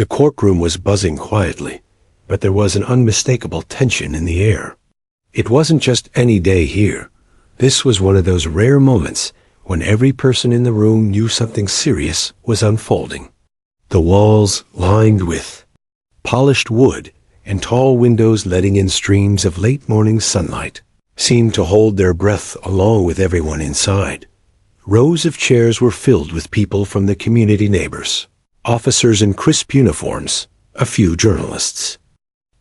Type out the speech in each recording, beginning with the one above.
The courtroom was buzzing quietly, but there was an unmistakable tension in the air. It wasn't just any day here. This was one of those rare moments when every person in the room knew something serious was unfolding. The walls, lined with polished wood and tall windows letting in streams of late-morning sunlight, seemed to hold their breath along with everyone inside. Rows of chairs were filled with people from the community neighbors, officers in crisp uniforms, a few journalists,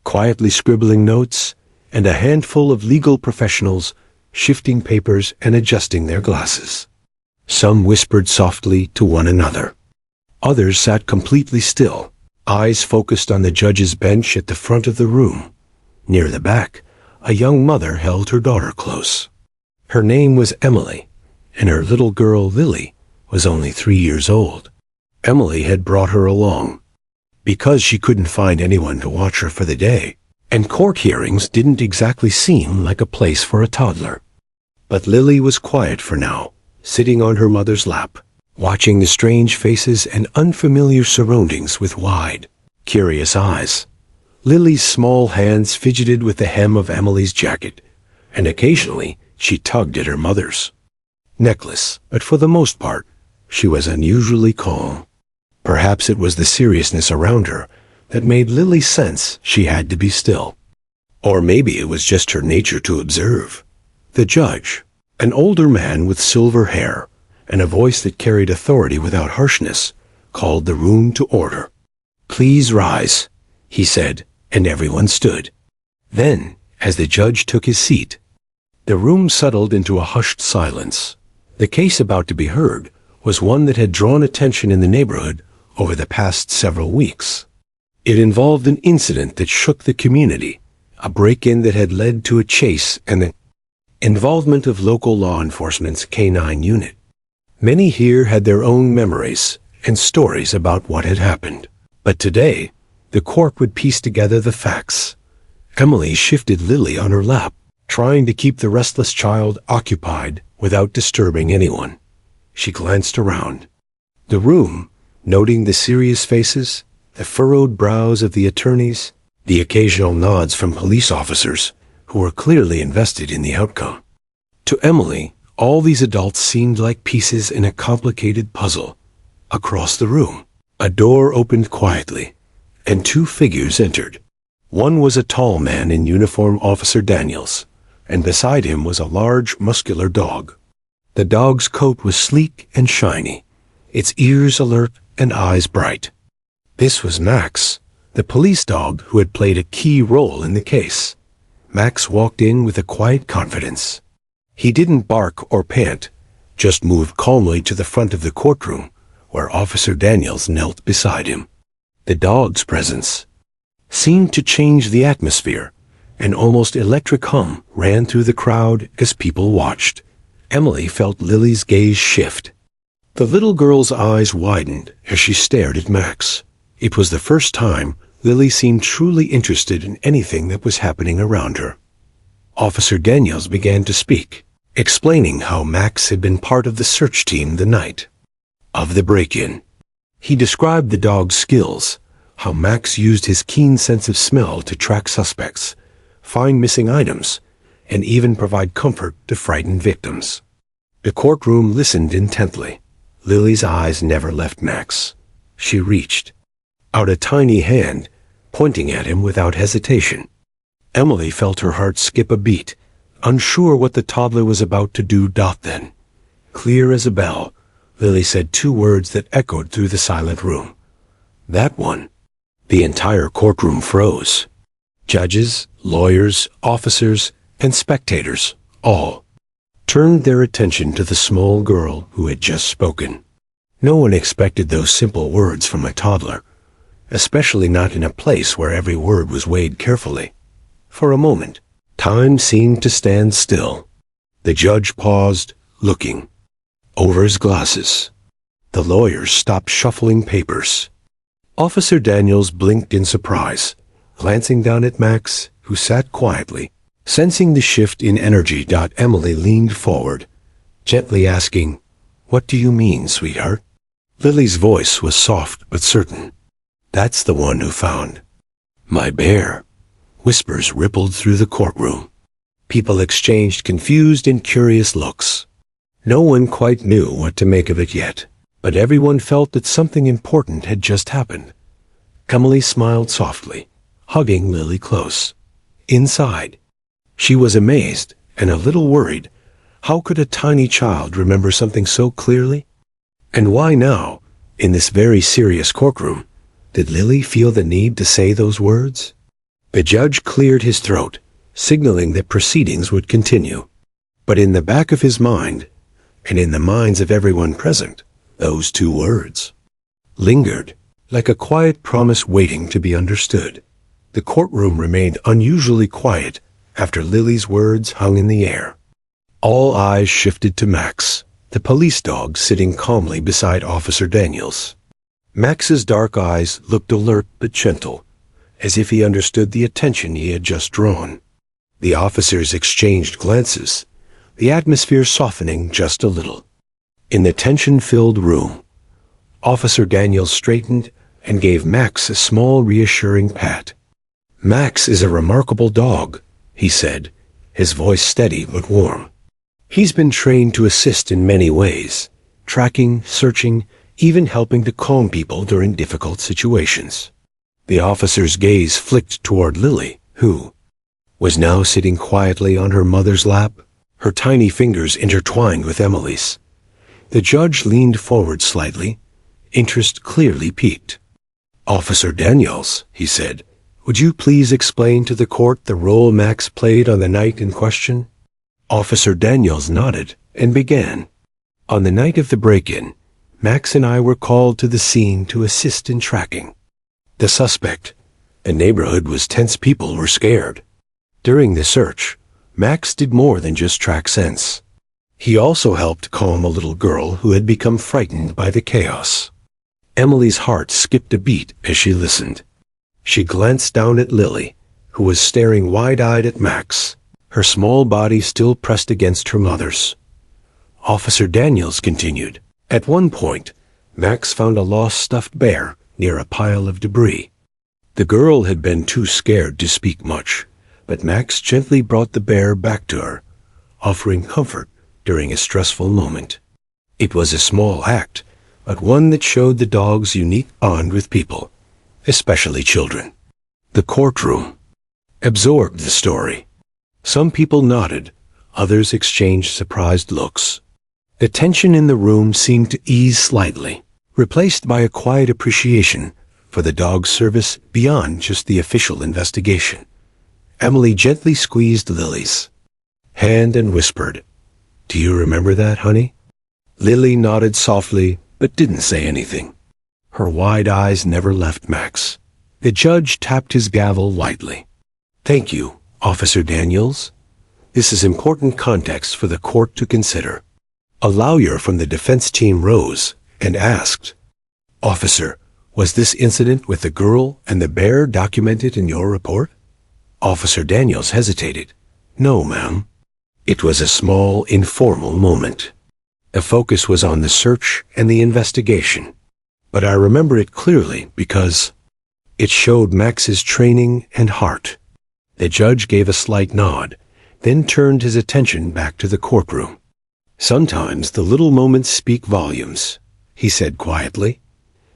quietly scribbling notes, and a handful of legal professionals shifting papers and adjusting their glasses. Some whispered softly to one another. Others sat completely still, eyes focused on the judge's bench at the front of the room. Near the back, a young mother held her daughter close. Her name was Emily, and her little girl Lily was only 3 years old. Emily had brought her along because she couldn't find anyone to watch her for the day, and court hearings didn't exactly seem like a place for a toddler. But Lily was quiet for now, sitting on her mother's lap, watching the strange faces and unfamiliar surroundings with wide, curious eyes. Lily's small hands fidgeted with the hem of Emily's jacket, and occasionally she tugged at her mother's necklace, but for the most part, she was unusually calm. Perhaps it was the seriousness around her that made Lily sense she had to be still. Or maybe it was just her nature to observe. The judge, an older man with silver hair and a voice that carried authority without harshness, called the room to order. "Please rise," he said, and everyone stood. Then, as the judge took his seat, the room settled into a hushed silence. The case about to be heard was one that had drawn attention in the neighborhood over the past several weeks. It involved an incident that shook the community, a break-in that had led to a chase and the involvement of local law enforcement's K-9 unit. Many here had their own memories and stories about what had happened. But today, the court would piece together the facts. Emily shifted Lily on her lap, trying to keep the restless child occupied without disturbing anyone. She glanced around the room, noting the serious faces, the furrowed brows of the attorneys, the occasional nods from police officers who were clearly invested in the outcome. To Emily, all these adults seemed like pieces in a complicated puzzle. Across the room, a door opened quietly, and 2 figures entered. One was a tall man in uniform, Officer Daniels, and beside him was a large, muscular dog. The dog's coat was sleek and shiny, its ears alert and eyes bright. This was Max, the police dog who had played a key role in the case. Max walked in with a quiet confidence. He didn't bark or pant, just moved calmly to the front of the courtroom, where Officer Daniels knelt beside him. The dog's presence seemed to change the atmosphere. An almost electric hum ran through the crowd as people watched. Emily felt Lily's gaze shift. The little girl's eyes widened as she stared at Max. It was the first time Lily seemed truly interested in anything that was happening around her. Officer Daniels began to speak, explaining how Max had been part of the search team the night of the break-in. He described the dog's skills, how Max used his keen sense of smell to track suspects, find missing items, and even provide comfort to frightened victims. The courtroom listened intently. Lily's eyes never left Max. She reached out a tiny hand, pointing at him without hesitation. Emily felt her heart skip a beat, unsure what the toddler was about to do. Then, clear as a bell, Lily said 2 words that echoed through the silent room. "That one." The entire courtroom froze. Judges, lawyers, officers, and spectators, all turned their attention to the small girl who had just spoken. No one expected those simple words from a toddler, especially not in a place where every word was weighed carefully. For a moment, time seemed to stand still. The judge paused, looking over his glasses. The lawyers stopped shuffling papers. Officer Daniels blinked in surprise, glancing down at Max, who sat quietly. Sensing the shift in energy, Emily leaned forward, gently asking, "What do you mean, sweetheart?" Lily's voice was soft but certain. That's the one who found my bear. Whispers rippled through the courtroom. People exchanged confused and curious looks. No one quite knew what to make of it yet, but everyone felt that something important had just happened. Emily smiled softly, hugging Lily close. Inside, she was amazed and a little worried. How could a tiny child remember something so clearly? And why now, in this very serious courtroom, did Lily feel the need to say those words? The judge cleared his throat, signaling that proceedings would continue. But in the back of his mind, and in the minds of everyone present, those two words lingered, like a quiet promise waiting to be understood. The courtroom remained unusually quiet after Lily's words hung in the air. All eyes shifted to Max, the police dog sitting calmly beside Officer Daniels. Max's dark eyes looked alert but gentle, as if he understood the attention he had just drawn. The officers exchanged glances, the atmosphere softening just a little. In the tension-filled room, Officer Daniels straightened and gave Max a small, reassuring pat. "Max is a remarkable dog," he said, his voice steady but warm. "He's been trained to assist in many ways, tracking, searching, even helping to calm people during difficult situations." The officer's gaze flicked toward Lily, who was now sitting quietly on her mother's lap, her tiny fingers intertwined with Emily's. The judge leaned forward slightly, interest clearly piqued. "Officer Daniels," he said, "would you please explain to the court the role Max played on the night in question?" Officer Daniels nodded and began. "On the night of the break-in, Max and I were called to the scene to assist in tracking the suspect. The neighborhood was tense. People were scared. During the search, Max did more than just track scents. He also helped calm a little girl who had become frightened by the chaos." Emily's heart skipped a beat as she listened. She glanced down at Lily, who was staring wide-eyed at Max, her small body still pressed against her mother's. Officer Daniels continued. "At one point, Max found a lost stuffed bear near a pile of debris. The girl had been too scared to speak much, but Max gently brought the bear back to her, offering comfort during a stressful moment. It was a small act, but one that showed the dog's unique bond with people, especially children." The courtroom absorbed the story. Some people nodded, others exchanged surprised looks. The tension in the room seemed to ease slightly, replaced by a quiet appreciation for the dog's service beyond just the official investigation. Emily gently squeezed Lily's hand and whispered, "Do you remember that, honey?" Lily nodded softly, but didn't say anything. Her wide eyes never left Max. The judge tapped his gavel lightly. "Thank you, Officer Daniels. This is important context for the court to consider." A lawyer from the defense team rose and asked, "Officer, was this incident with the girl and the bear documented in your report?" Officer Daniels hesitated. "No, ma'am. It was a small, informal moment. The focus was on the search and the investigation. But I remember it clearly because it showed Max's training and heart." The judge gave a slight nod, then turned his attention back to the courtroom. "Sometimes the little moments speak volumes," he said quietly.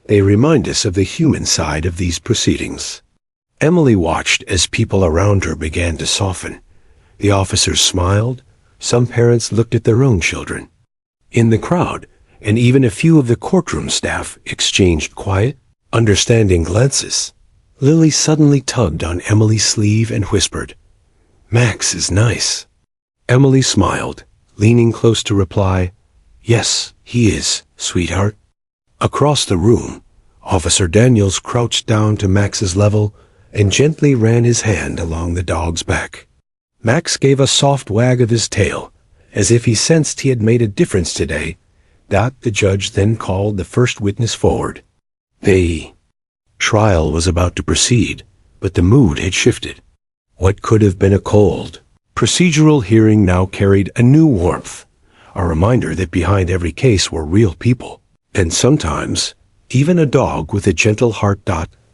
"They remind us of the human side of these proceedings." Emily watched as people around her began to soften. The officers smiled. Some parents looked at their own children. In the crowd, and even a few of the courtroom staff exchanged quiet, understanding glances. Lily suddenly tugged on Emily's sleeve and whispered, "Max is nice." Emily smiled, leaning close to reply, "Yes, he is, sweetheart." Across the room, Officer Daniels crouched down to Max's level and gently ran his hand along the dog's back. Max gave a soft wag of his tail, as if he sensed he had made a difference today. The judge then called the first witness forward. The trial was about to proceed, but the mood had shifted. What could have been a cold, procedural hearing now carried a new warmth, a reminder that behind every case were real people, and sometimes even a dog with a gentle heart.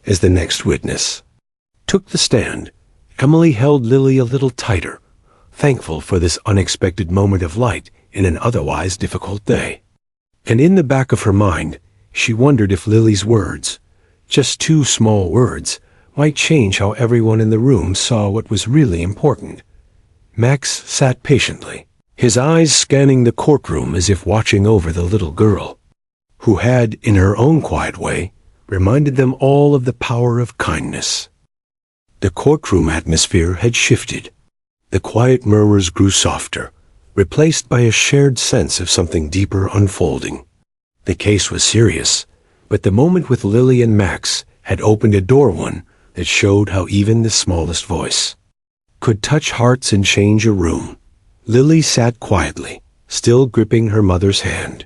as the next witness took the stand. Emily held Lily a little tighter, thankful for this unexpected moment of light in an otherwise difficult day. And in the back of her mind, she wondered if Lily's words, just two small words, might change how everyone in the room saw what was really important. Max sat patiently, his eyes scanning the courtroom as if watching over the little girl, who had, in her own quiet way, reminded them all of the power of kindness. The courtroom atmosphere had shifted. The quiet murmurs grew softer, replaced by a shared sense of something deeper unfolding. The case was serious, but the moment with Lily and Max had opened a door one that showed how even the smallest voice could touch hearts and change a room. Lily sat quietly, still gripping her mother's hand.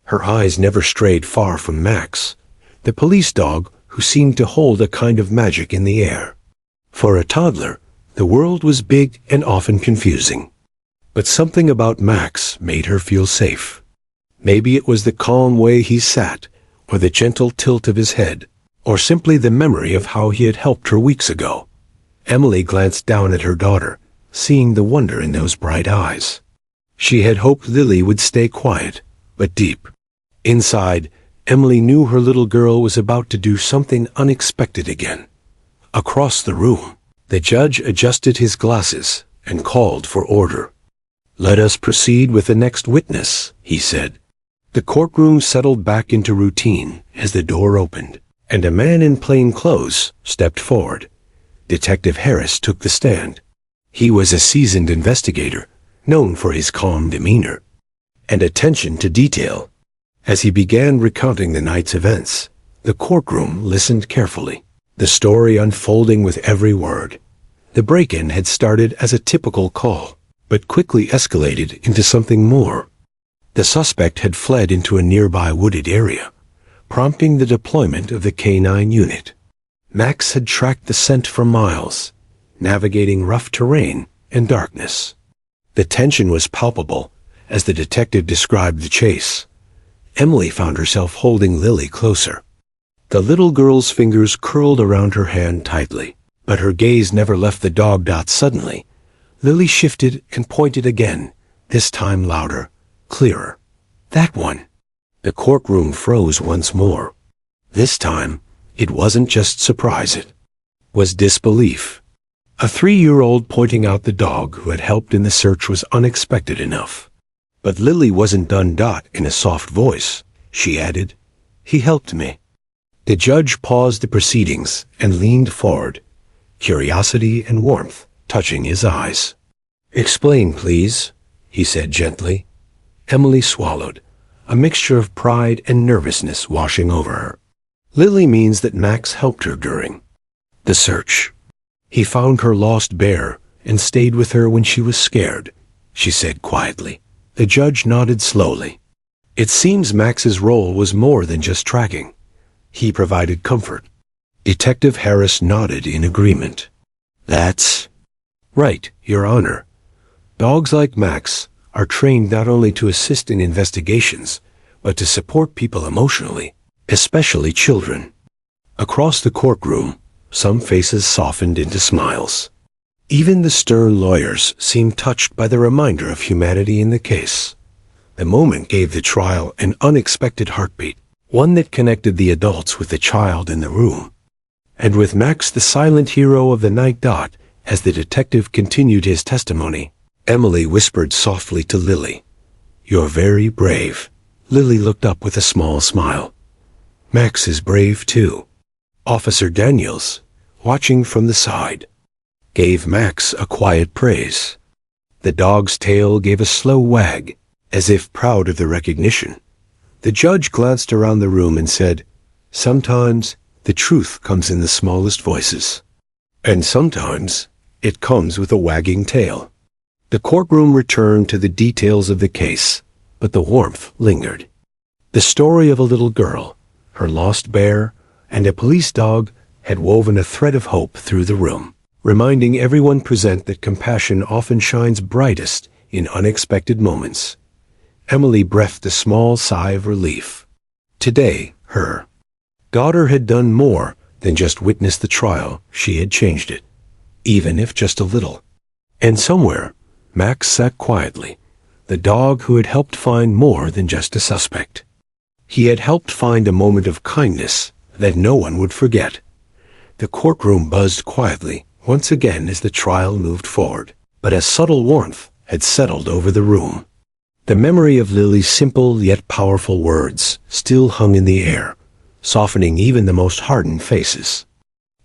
Her eyes never strayed far from Max, the police dog who seemed to hold a kind of magic in the air. For a toddler, the world was big and often confusing. But something about Max made her feel safe. Maybe it was the calm way he sat, or the gentle tilt of his head, or simply the memory of how he had helped her weeks ago. Emily glanced down at her daughter, seeing the wonder in those bright eyes. She had hoped Lily would stay quiet, but deep inside, Emily knew her little girl was about to do something unexpected again. Across the room, the judge adjusted his glasses and called for order. "Let us proceed with the next witness," he said. The courtroom settled back into routine as the door opened, and a man in plain clothes stepped forward. Detective Harris took the stand. He was a seasoned investigator, known for his calm demeanor and attention to detail. As he began recounting the night's events, the courtroom listened carefully, the story unfolding with every word. The break-in had started as a typical call, but quickly escalated into something more. The suspect had fled into a nearby wooded area, prompting the deployment of the K-9 unit. Max had tracked the scent for miles, navigating rough terrain and darkness. The tension was palpable as the detective described the chase. Emily found herself holding Lily closer. The little girl's fingers curled around her hand tightly, but her gaze never left the dog. Suddenly, Lily shifted and pointed again, this time louder, clearer. "That one." The courtroom froze once more. This time, it wasn't just surprise, it was disbelief. A 3-year-old pointing out the dog who had helped in the search was unexpected enough. But Lily wasn't done. In a soft voice, she added, "He helped me." The judge paused the proceedings and leaned forward, curiosity and warmth touching his eyes. "Explain, please," he said gently. Emily swallowed, a mixture of pride and nervousness washing over her. "Lily means that Max helped her during the search. He found her lost bear and stayed with her when she was scared," she said quietly. The judge nodded slowly. It seems Max's role was more than just tracking. He provided comfort. Detective Harris nodded in agreement. "That's right, Your Honor. Dogs like Max are trained not only to assist in investigations, but to support people emotionally, especially children." Across the courtroom, some faces softened into smiles. Even the stern lawyers seemed touched by the reminder of humanity in the case. The moment gave the trial an unexpected heartbeat, one that connected the adults with the child in the room. And with Max the silent hero of the night. As the detective continued his testimony, Emily whispered softly to Lily, "You're very brave." Lily looked up with a small smile. "Max is brave too." Officer Daniels, watching from the side, gave Max a quiet praise. The dog's tail gave a slow wag, as if proud of the recognition. The judge glanced around the room and said, "Sometimes the truth comes in the smallest voices. And sometimes it comes with a wagging tail." The courtroom returned to the details of the case, but the warmth lingered. The story of a little girl, her lost bear, and a police dog had woven a thread of hope through the room, reminding everyone present that compassion often shines brightest in unexpected moments. Emily breathed a small sigh of relief. Today, her daughter had done more than just witness the trial, she had changed it, even if just a little. And somewhere, Max sat quietly, the dog who had helped find more than just a suspect. He had helped find a moment of kindness that no one would forget. The courtroom buzzed quietly once again as the trial moved forward, but a subtle warmth had settled over the room. The memory of Lily's simple yet powerful words still hung in the air, softening even the most hardened faces.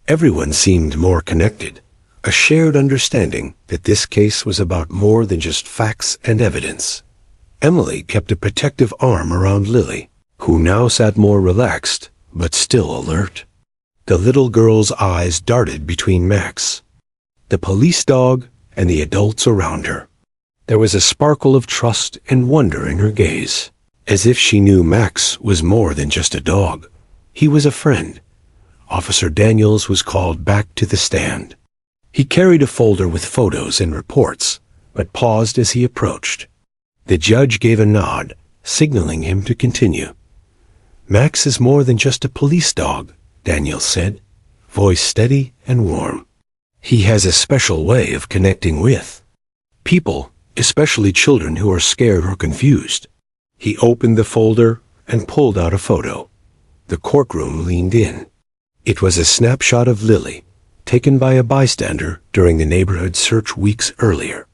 Everyone seemed more connected, a shared understanding that this case was about more than just facts and evidence. Emily kept a protective arm around Lily, who now sat more relaxed, but still alert. The little girl's eyes darted between Max, the police dog, and the adults around her. There was a sparkle of trust and wonder in her gaze, as if she knew Max was more than just a dog. He was a friend. Officer Daniels was called back to the stand. He carried a folder with photos and reports, but paused as he approached. The judge gave a nod, signaling him to continue. "Max is more than just a police dog," Daniels said, voice steady and warm. "He has a special way of connecting with people, especially children who are scared or confused." He opened the folder and pulled out a photo. The courtroom leaned in. It was a snapshot of Lily, taken by a bystander during the neighborhood search weeks earlier.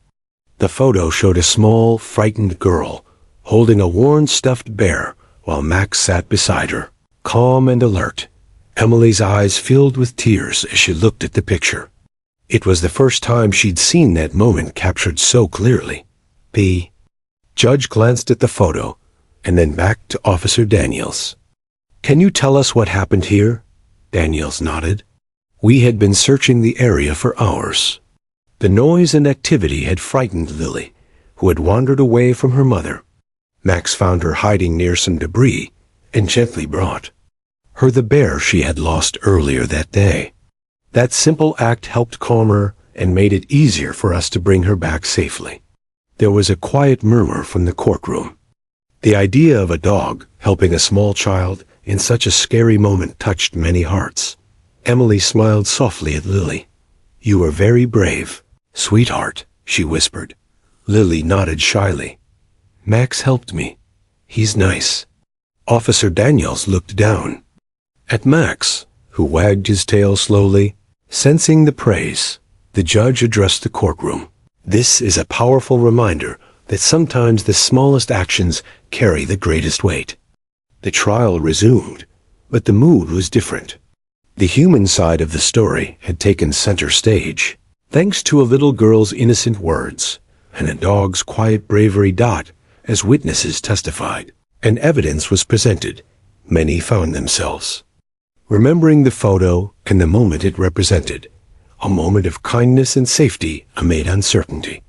The photo showed a small, frightened girl holding a worn stuffed bear while Max sat beside her, calm and alert. Emily's eyes filled with tears as she looked at the picture. It was the first time she'd seen that moment captured so clearly. The judge glanced at the photo and then back to Officer Daniels. "Can you tell us what happened here?" Daniels nodded. "We had been searching the area for hours. The noise and activity had frightened Lily, who had wandered away from her mother. Max found her hiding near some debris and gently brought her the bear she had lost earlier that day. That simple act helped calm her and made it easier for us to bring her back safely." There was a quiet murmur from the courtroom. The idea of a dog helping a small child in such a scary moment touched many hearts. Emily smiled softly at Lily. "You were very brave, sweetheart," she whispered. Lily nodded shyly. "Max helped me. He's nice." Officer Daniels looked down at Max, who wagged his tail slowly. Sensing the praise, the judge addressed the courtroom. "This is a powerful reminder that sometimes the smallest actions carry the greatest weight." The trial resumed, but the mood was different. The human side of the story had taken center stage, thanks to a little girl's innocent words and a dog's quiet bravery. As witnesses testified and evidence was presented, many found themselves remembering the photo and the moment it represented, a moment of kindness and safety amid uncertainty.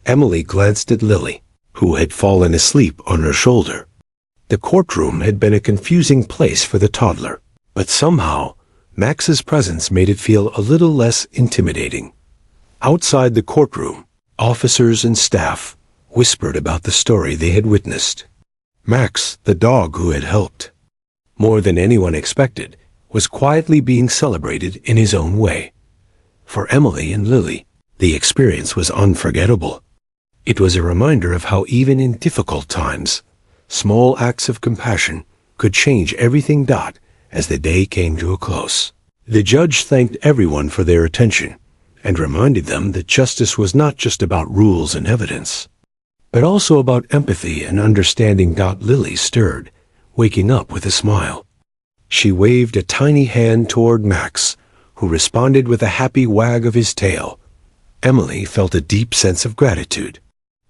Emily glanced at Lily, who had fallen asleep on her shoulder. The courtroom had been a confusing place for the toddler, but somehow Max's presence made it feel a little less intimidating. Outside the courtroom, officers and staff whispered about the story they had witnessed. Max, the dog who had helped more than anyone expected, was quietly being celebrated in his own way. For Emily and Lily, the experience was unforgettable. It was a reminder of how even in difficult times, small acts of compassion could change everything. As the day came to a close, the judge thanked everyone for their attention and reminded them that justice was not just about rules and evidence, but also about empathy and understanding. Lily stirred, waking up with a smile. She waved a tiny hand toward Max, who responded with a happy wag of his tail. Emily felt a deep sense of gratitude.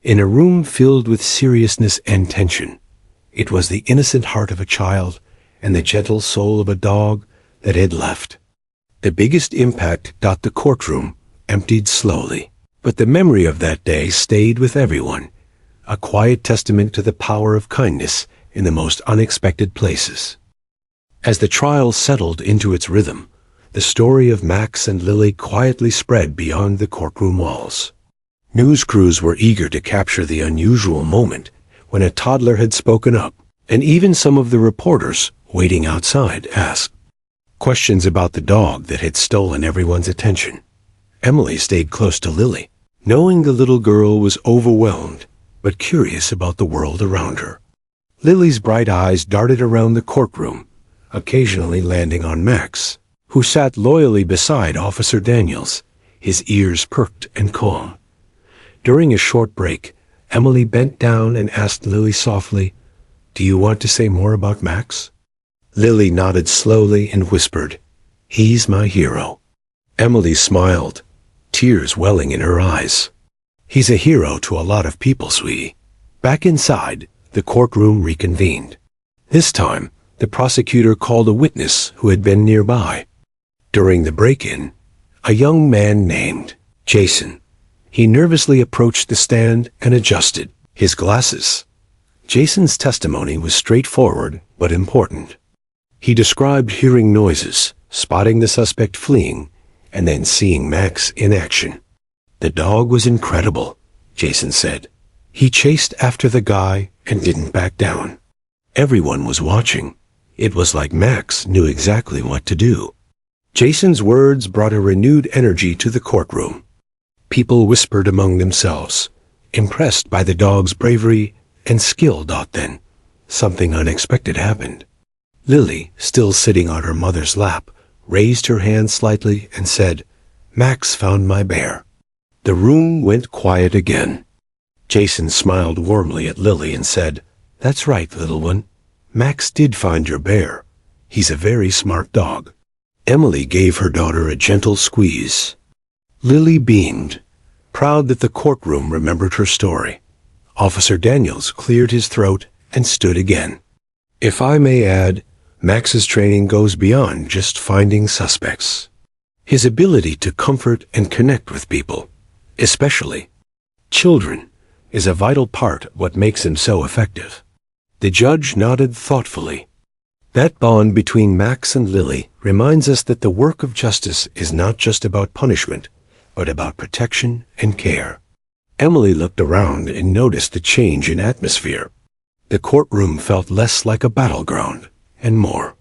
In a room filled with seriousness and tension, it was the innocent heart of a child and the gentle soul of a dog that had left. The biggest impact. The courtroom emptied slowly, but the memory of that day stayed with everyone, a quiet testament to the power of kindness in the most unexpected places. As the trial settled into its rhythm, the story of Max and Lily quietly spread beyond the courtroom walls. News crews were eager to capture the unusual moment when a toddler had spoken up, and even some of the reporters waiting outside asked questions about the dog that had stolen everyone's attention. Emily stayed close to Lily, knowing the little girl was overwhelmed but curious about the world around her. Lily's bright eyes darted around the courtroom, occasionally landing on Max, who sat loyally beside Officer Daniels, his ears perked and calm. During a short break, Emily bent down and asked Lily softly, "Do you want to say more about Max?" Lily nodded slowly and whispered, "He's my hero." Emily smiled, tears welling in her eyes. "He's a hero to a lot of people, sweetie." Back inside, the courtroom reconvened. This time, the prosecutor called a witness who had been nearby. During the break-in, a young man named Jason. He nervously approached the stand and adjusted his glasses. Jason's testimony was straightforward but important. He described hearing noises, spotting the suspect fleeing, and then seeing Max in action. "The dog was incredible," Jason said. "He chased after the guy and didn't back down. Everyone was watching. It was like Max knew exactly what to do." Jason's words brought a renewed energy to the courtroom. People whispered among themselves, impressed by the dog's bravery and skill. Then, something unexpected happened. Lily, still sitting on her mother's lap, raised her hand slightly and said, "Max found my bear." The room went quiet again. Jason smiled warmly at Lily and said, "That's right, little one. Max did find your bear. He's a very smart dog." Emily gave her daughter a gentle squeeze. Lily beamed, proud that the courtroom remembered her story. Officer Daniels cleared his throat and stood again. "If I may add, Max's training goes beyond just finding suspects. His ability to comfort and connect with people, especially children, is a vital part of what makes him so effective." The judge nodded thoughtfully. That bond between Max and Lily reminds us that the work of justice is not just about punishment, but about protection and care. Emily looked around and noticed the change in atmosphere. The courtroom felt less like a battleground and more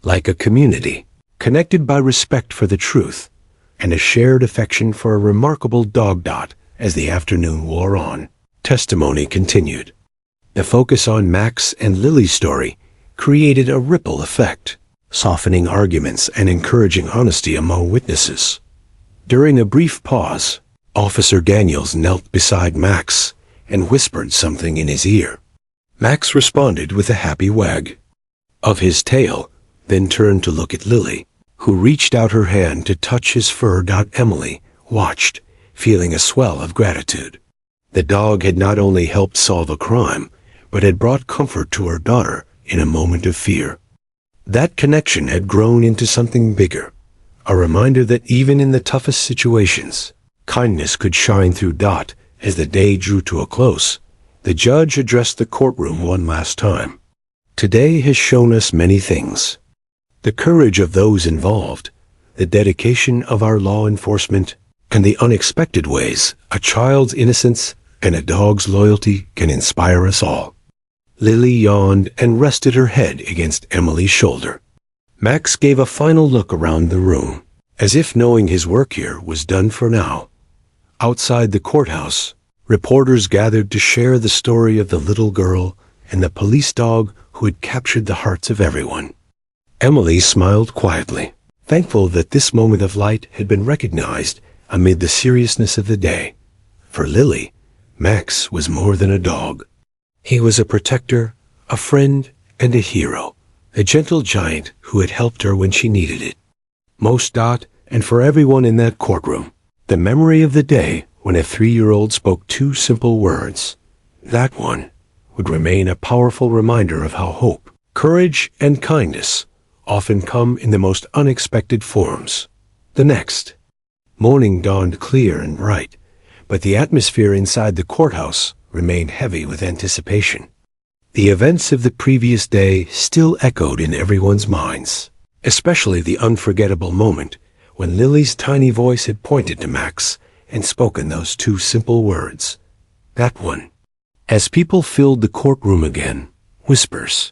like a community, connected by respect for the truth and a shared affection for a remarkable dog. As the afternoon wore on, testimony continued. The focus on Max and Lily's story created a ripple effect, softening arguments and encouraging honesty among witnesses. During a brief pause, Officer Daniels knelt beside Max and whispered something in his ear. Max responded with a happy wag of his tail, then turned to look at Lily, who reached out her hand to touch his fur. Emily watched, feeling a swell of gratitude. The dog had not only helped solve a crime, but had brought comfort to her daughter in a moment of fear. That connection had grown into something bigger, a reminder that even in the toughest situations, kindness could shine through. As the day drew to a close, the judge addressed the courtroom one last time. "Today has shown us many things. The courage of those involved, the dedication of our law enforcement, and the unexpected ways a child's innocence and a dog's loyalty can inspire us all." Lily yawned and rested her head against Emily's shoulder. Max gave a final look around the room, as if knowing his work here was done for now. Outside the courthouse, reporters gathered to share the story of the little girl and the police dog who had captured the hearts of everyone. Emily smiled quietly, thankful that this moment of light had been recognized amid the seriousness of the day. For Lily, Max was more than a dog. He was a protector, a friend, and a hero, a gentle giant who had helped her when she needed it. Most. And for everyone in that courtroom, the memory of the day when a 3-year-old spoke 2 simple words, that one, would remain a powerful reminder of how hope, courage, and kindness often come in the most unexpected forms. The next morning dawned clear and bright, but the atmosphere inside the courthouse remained heavy with anticipation. The events of the previous day still echoed in everyone's minds, especially the unforgettable moment when Lily's tiny voice had pointed to Max and spoken those 2 simple words, that one. As people filled the courtroom again, whispers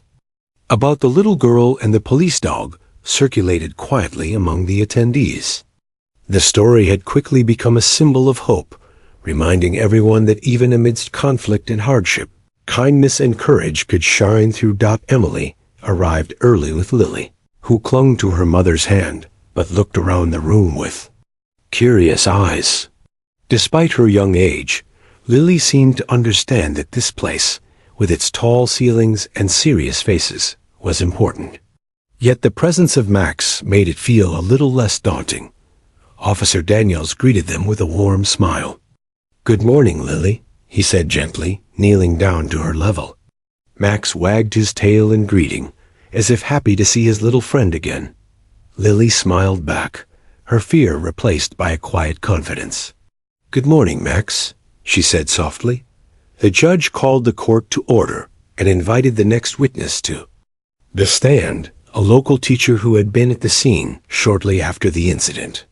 about the little girl and the police dog circulated quietly among the attendees. The story had quickly become a symbol of hope, reminding everyone that even amidst conflict and hardship, kindness and courage could shine through. Emily arrived early with Lily, who clung to her mother's hand but looked around the room with curious eyes. Despite her young age, Lily seemed to understand that this place, with its tall ceilings and serious faces, was important. Yet the presence of Max made it feel a little less daunting. Officer Daniels greeted them with a warm smile. "Good morning, Lily," he said gently, kneeling down to her level. Max wagged his tail in greeting, as if happy to see his little friend again. Lily smiled back, her fear replaced by a quiet confidence. "Good morning, Max," she said softly. The judge called the court to order and invited the next witness to the stand, a local teacher who had been at the scene shortly after the incident.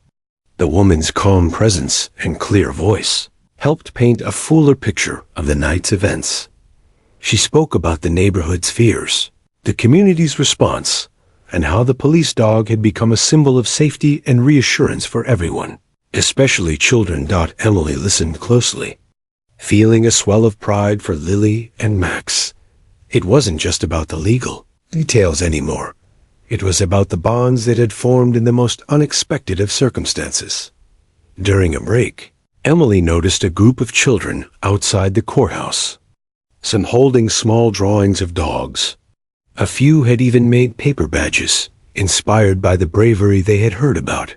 The woman's calm presence and clear voice helped paint a fuller picture of the night's events. She spoke about the neighborhood's fears, the community's response, and how the police dog had become a symbol of safety and reassurance for everyone, especially children. Emily listened closely, feeling a swell of pride for Lily and Max. It wasn't just about the legal details anymore. It was about the bonds that had formed in the most unexpected of circumstances. During a break, Emily noticed a group of children outside the courthouse, some holding small drawings of dogs. A few had even made paper badges, inspired by the bravery they had heard about.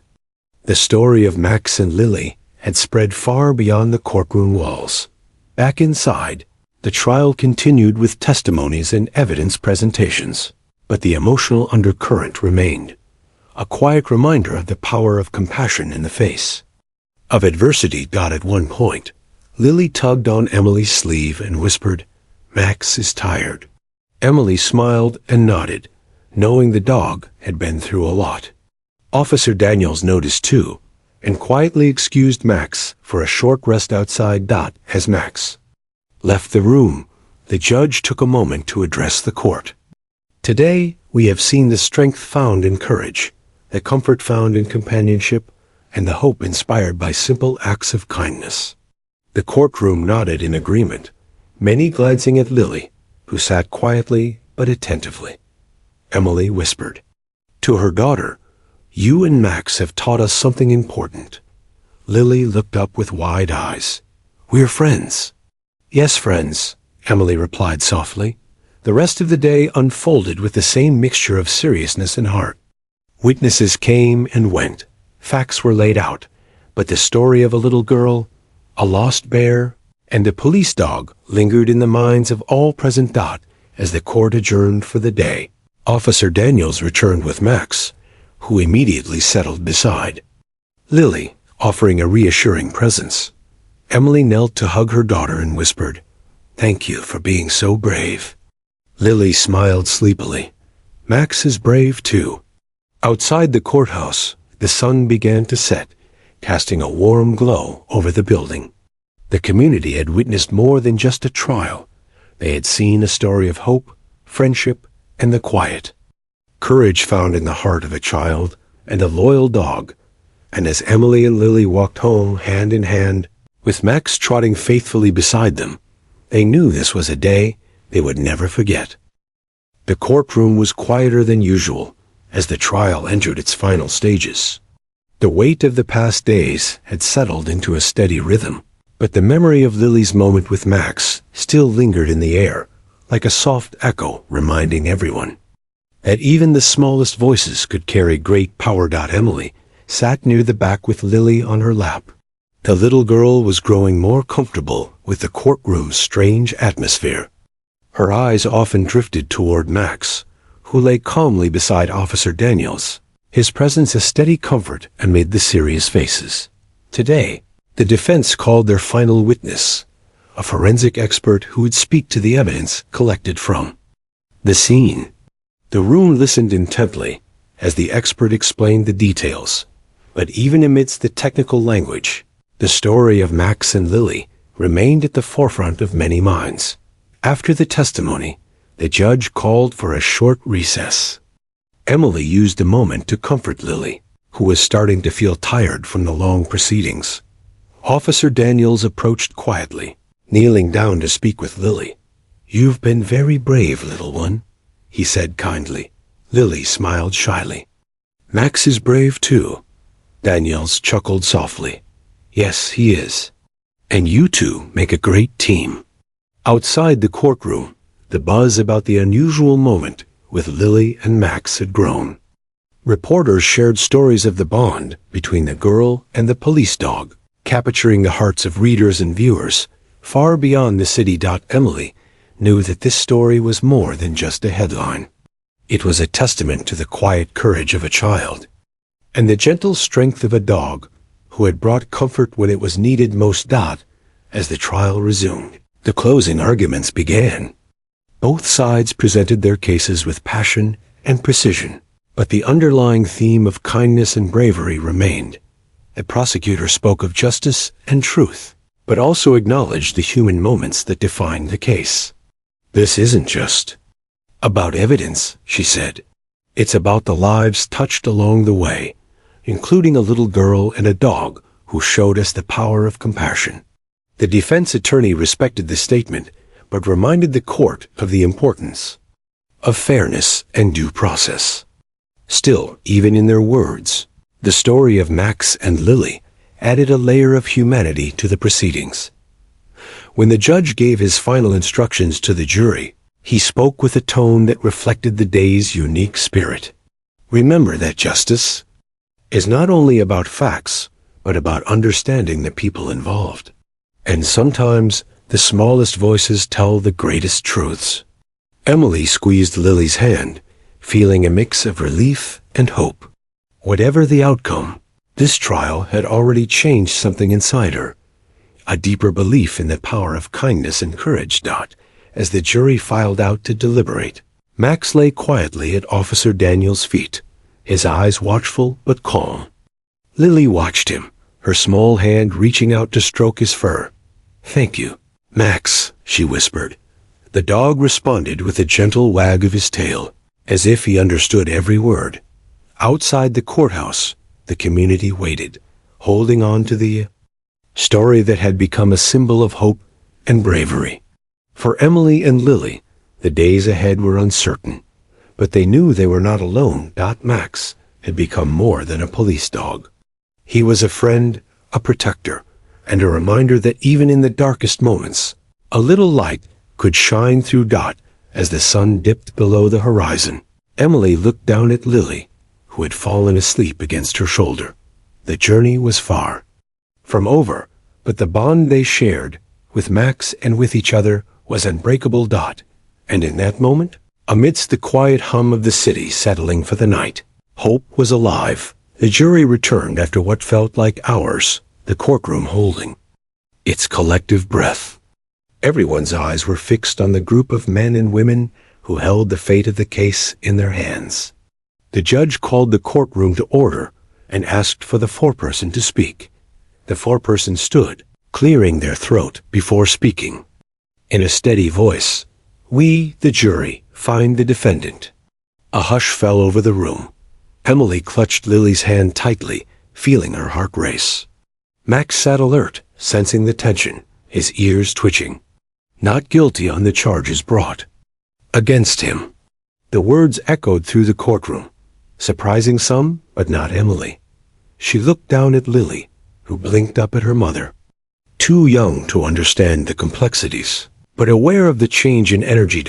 The story of Max and Lily had spread far beyond the courtroom walls. Back inside, the trial continued with testimonies and evidence presentations, but the emotional undercurrent remained, a quiet reminder of the power of compassion in the face of adversity. At one point, Lily tugged on Emily's sleeve and whispered, "Max is tired." Emily smiled and nodded, knowing the dog had been through a lot. Officer Daniels noticed too, and quietly excused Max for a short rest outside. As Max left the room, the judge took a moment to address the court. "Today, we have seen the strength found in courage, the comfort found in companionship, and the hope inspired by simple acts of kindness." The courtroom nodded in agreement, many glancing at Lily, who sat quietly but attentively. Emily whispered to her daughter, "You and Max have taught us something important." Lily looked up with wide eyes. "We're friends." "Yes, friends," Emily replied softly. The rest of the day unfolded with the same mixture of seriousness and heart. Witnesses came and went, facts were laid out, but the story of a little girl, a lost bear, and a police dog lingered in the minds of all present. As the court adjourned for the day, Officer Daniels returned with Max, who immediately settled beside Lily, offering a reassuring presence. Emily knelt to hug her daughter and whispered, "Thank you for being so brave." Lily smiled sleepily. Max is brave too. Outside the courthouse, the sun began to set, casting a warm glow over the building. The community had witnessed more than just a trial. They had seen a story of hope, friendship, and the quiet courage found in the heart of a child and a loyal dog. And as Emily and Lily walked home hand in hand, with Max trotting faithfully beside them, they knew this was a day they would never forget. The courtroom was quieter than usual as the trial entered its final stages. The weight of the past days had settled into a steady rhythm, but the memory of Lily's moment with Max still lingered in the air, like a soft echo reminding everyone that even the smallest voices could carry great power. Emily sat near the back with Lily on her lap. The little girl was growing more comfortable with the courtroom's strange atmosphere. Her eyes often drifted toward Max, who lay calmly beside Officer Daniels, his presence a steady comfort amid the serious faces. Today, the defense called their final witness, a forensic expert who would speak to the evidence collected from the scene. The room listened intently as the expert explained the details, but even amidst the technical language, the story of Max and Lily remained at the forefront of many minds. After the testimony, the judge called for a short recess. Emily used the moment to comfort Lily, who was starting to feel tired from the long proceedings. Officer Daniels approached quietly, kneeling down to speak with Lily. "You've been very brave, little one," he said kindly. Lily smiled shyly. "Max is brave too." Daniels chuckled softly. "Yes, he is. And you two make a great team." Outside the courtroom, the buzz about the unusual moment with Lily and Max had grown. Reporters shared stories of the bond between the girl and the police dog, capturing the hearts of readers and viewers far beyond the city. Emily knew that this story was more than just a headline. It was a testament to the quiet courage of a child and the gentle strength of a dog who had brought comfort when it was needed most. As the trial resumed, the closing arguments began. Both sides presented their cases with passion and precision, but the underlying theme of kindness and bravery remained. The prosecutor spoke of justice and truth, but also acknowledged the human moments that defined the case. "This isn't just about evidence," she said. "It's about the lives touched along the way, including a little girl and a dog who showed us the power of compassion." The defense attorney respected the statement, but reminded the court of the importance of fairness and due process. Still, even in their words, the story of Max and Lily added a layer of humanity to the proceedings. When the judge gave his final instructions to the jury, he spoke with a tone that reflected the day's unique spirit. "Remember that justice is not only about facts, but about understanding the people involved. And sometimes the smallest voices tell the greatest truths." Emily squeezed Lily's hand, feeling a mix of relief and hope. Whatever the outcome, this trial had already changed something inside her, a deeper belief in the power of kindness and courage. As the jury filed out to deliberate, Max lay quietly at Officer Daniels' feet, his eyes watchful but calm. Lily watched him, her small hand reaching out to stroke his fur. "Thank you, Max," she whispered. The dog responded with a gentle wag of his tail, as if he understood every word. Outside the courthouse, the community waited, holding on to the story that had become a symbol of hope and bravery. For Emily and Lily, the days ahead were uncertain, but they knew they were not alone. Max had become more than a police dog. He was a friend, a protector, and a reminder that even in the darkest moments, a little light could shine through. As the sun dipped below the horizon, Emily looked down at Lily, who had fallen asleep against her shoulder. The journey was far from over, but the bond they shared, with Max and with each other, was unbreakable. And in that moment, amidst the quiet hum of the city settling for the night, hope was alive. The jury returned after what felt like hours, the courtroom holding its collective breath. Everyone's eyes were fixed on the group of men and women who held the fate of the case in their hands. The judge called the courtroom to order and asked for the foreperson to speak. The foreperson stood, clearing their throat before speaking. In a steady voice, "We, the jury, find the defendant." A hush fell over the room. Emily clutched Lily's hand tightly, feeling her heart race. Max sat alert, sensing the tension, his ears twitching. "Not guilty on the charges brought against him." The words echoed through the courtroom, surprising some, but not Emily. She looked down at Lily, who blinked up at her mother. Too young to understand the complexities, but aware of the change in energy.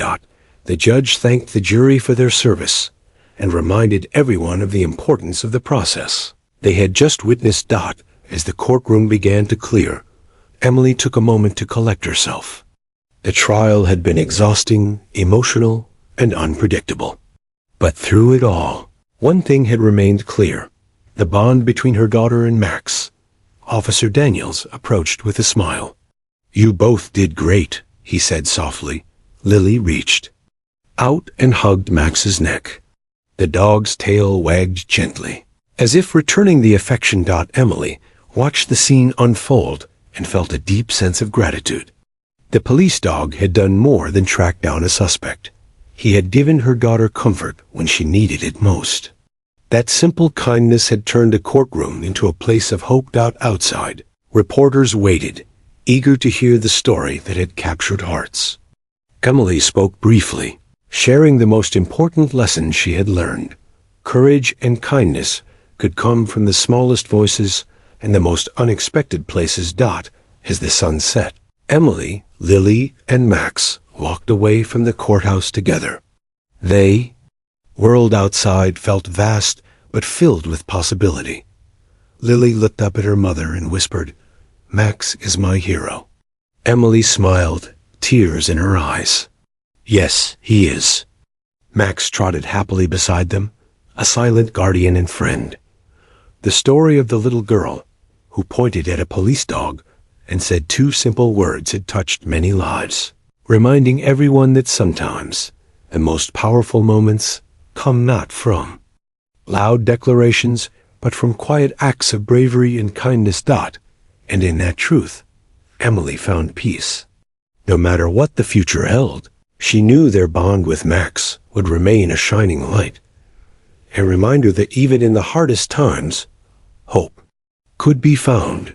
The judge thanked the jury for their service and reminded everyone of the importance of the process they had just witnessed. As the courtroom began to clear, Emily took a moment to collect herself. The trial had been exhausting, emotional, and unpredictable. But through it all, one thing had remained clear: the bond between her daughter and Max. Officer Daniels approached with a smile. "You both did great," he said softly. Lily reached out and hugged Max's neck. The dog's tail wagged gently, as if returning the affection. Emily watched the scene unfold and felt a deep sense of gratitude. The police dog had done more than track down a suspect. He had given her daughter comfort when she needed it most. That simple kindness had turned a courtroom into a place of hope. Outside, reporters waited, eager to hear the story that had captured hearts. Emily spoke briefly, sharing the most important lesson she had learned. Courage and kindness could come from the smallest voices and the most unexpected places. As the sun set, Emily, Lily, and Max walked away from the courthouse together. The world outside felt vast but filled with possibility. Lily looked up at her mother and whispered, "Max is my hero." Emily smiled, tears in her eyes. "Yes, he is." Max trotted happily beside them, a silent guardian and friend. The story of the little girl who pointed at a police dog and said two simple words had touched many lives, reminding everyone that sometimes the most powerful moments come not from loud declarations, but from quiet acts of bravery and kindness. And in that truth, Emily found peace. No matter what the future held, she knew their bond with Max would remain a shining light, a reminder that even in the hardest times, hope could be found.